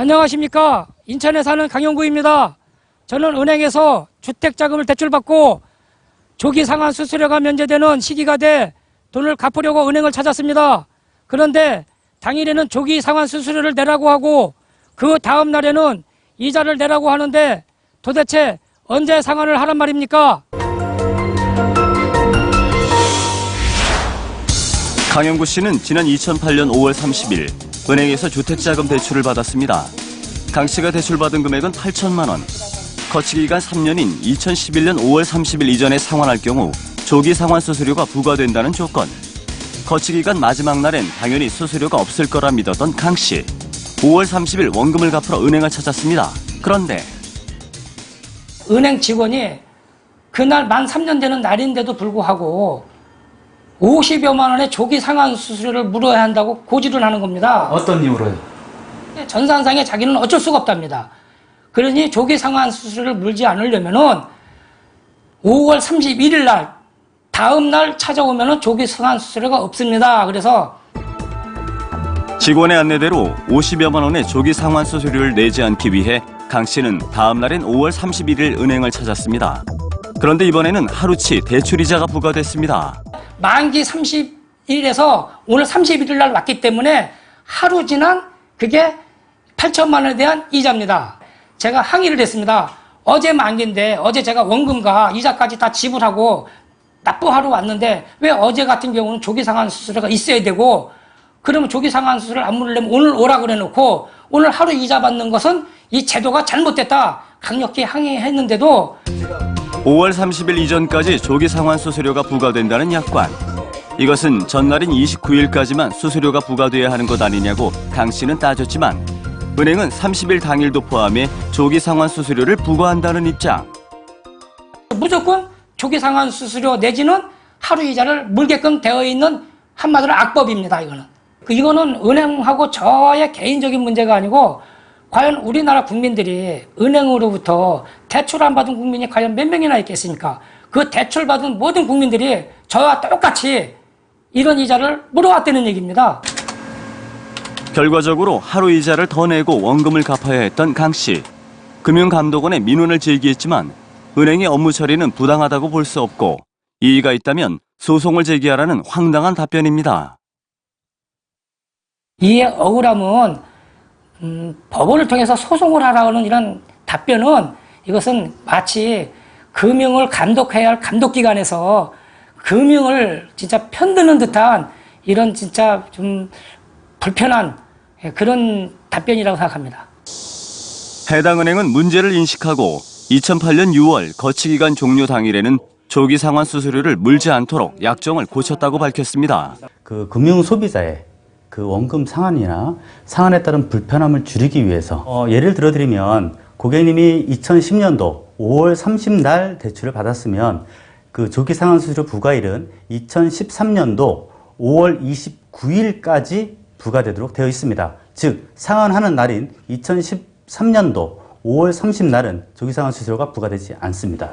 안녕하십니까. 인천에 사는 강영구입니다. 저는 은행에서 주택자금을 대출받고 조기 상환 수수료가 면제되는 시기가 돼 돈을 갚으려고 은행을 찾았습니다. 그런데 당일에는 조기 상환 수수료를 내라고 하고 그 다음 날에는 이자를 내라고 하는데 도대체 언제 상환을 하란 말입니까? 강영구 씨는 지난 2008년 5월 30일 은행에서 주택자금 대출을 받았습니다. 강 씨가 대출받은 금액은 8천만 원. 거치기간 3년인 2011년 5월 30일 이전에 상환할 경우 조기 상환 수수료가 부과된다는 조건. 거치기간 마지막 날엔 당연히 수수료가 없을 거라 믿었던 강 씨. 5월 30일 원금을 갚으러 은행을 찾았습니다. 그런데 은행 직원이 그날 만 3년 되는 날인데도 불구하고 50여만 원의 조기 상환 수수료를 물어야 한다고 고지를 하는 겁니다. 어떤 이유로요? 전산상에 자기는 어쩔 수가 없답니다. 그러니 조기 상환 수수료를 물지 않으려면은 5월 31일 날 다음 날 찾아오면은 조기 상환 수수료가 없습니다. 그래서 직원의 안내대로 50여만 원의 조기 상환 수수료를 내지 않기 위해 강 씨는 다음 날인 5월 31일 은행을 찾았습니다. 그런데 이번에는 하루치 대출이자가 부과됐습니다. 만기 30일에서 오늘 31일 날 왔기 때문에 하루 지난 그게 8천만 원에 대한 이자입니다. 제가 항의를 했습니다. 어제 만기인데 어제 제가 원금과 이자까지 다 지불하고 납부하러 왔는데 왜 어제 같은 경우는 조기 상환 수수료가 있어야 되고 그러면 조기 상환 수수료를 안 물으려면 오늘 오라고 그래놓고 오늘 하루 이자 받는 것은 이 제도가 잘못됐다. 강력히 항의했는데도 5월 30일 이전까지 조기 상환 수수료가 부과된다는 약관. 이것은 전날인 29일까지만 수수료가 부과돼야 하는 것 아니냐고 강 씨는 따졌지만 은행은 30일 당일도 포함해 조기 상환 수수료를 부과한다는 입장. 무조건 조기 상환 수수료 내지는 하루 이자를 물게끔 되어 있는 한마디로 악법입니다. 이거는 은행하고 저의 개인적인 문제가 아니고 과연 우리나라 국민들이 은행으로부터 대출 안 받은 국민이 과연 몇 명이나 있겠습니까? 그 대출 받은 모든 국민들이 저와 똑같이 이런 이자를 물어왔다는 얘기입니다. 결과적으로 하루 이자를 더 내고 원금을 갚아야 했던 강 씨. 금융감독원에 민원을 제기했지만 은행의 업무 처리는 부당하다고 볼 수 없고 이의가 있다면 소송을 제기하라는 황당한 답변입니다. 이에 억울함은 법원을 통해서 소송을 하라는 이런 답변은 이것은 마치 금융을 감독해야 할 감독기관에서 금융을 진짜 편드는 듯한 이런 진짜 좀 불편한 그런 답변이라고 생각합니다. 해당 은행은 문제를 인식하고 2008년 6월 거치기간 종료 당일에는 조기 상환 수수료를 물지 않도록 약정을 고쳤다고 밝혔습니다. 그 금융 소비자의 그 원금 상환이나 상환에 따른 불편함을 줄이기 위해서 예를 들어드리면 고객님이 2010년도 5월 30날 대출을 받았으면 그 조기 상환 수수료 부과일은 2013년도 5월 29일까지 부과되도록 되어 있습니다. 즉 상환하는 날인 2013년도 5월 30날은 조기 상환 수수료가 부과되지 않습니다.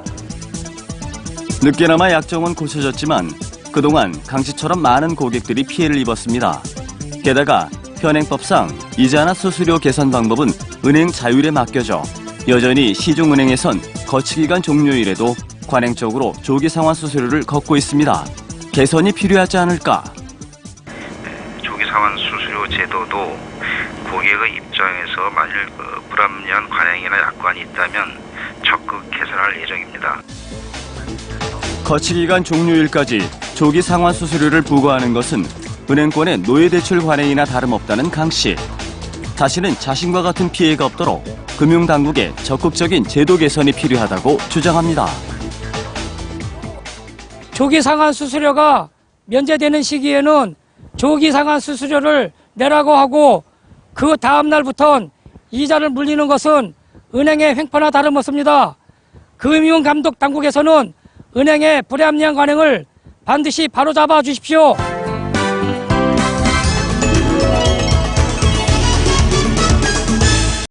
늦게나마 약정은 고쳐졌지만 그동안 강 씨처럼 많은 고객들이 피해를 입었습니다. 게다가 현행법상 이자나 수수료 계산 방법은 은행 자율에 맡겨져 여전히 시중은행에선 거치기간 종료일에도 관행적으로 조기 상환 수수료를 걷고 있습니다. 개선이 필요하지 않을까? 조기 상환 수수료 제도도 고객의 입장에서 만일 불합리한 관행이나 약관이 있다면 적극 개선할 예정입니다. 거치기간 종료일까지 조기 상환 수수료를 부과하는 것은 은행권의 노예대출 관행이나 다름없다는 강 씨. 다시는 자신과 같은 피해가 없도록 금융당국의 적극적인 제도 개선이 필요하다고 주장합니다. 조기 상환 수수료가 면제되는 시기에는 조기 상환 수수료를 내라고 하고 그 다음 날부터는 이자를 물리는 것은 은행의 횡포나 다름없습니다. 금융감독당국에서는 은행의 불합리한 관행을 반드시 바로잡아 주십시오.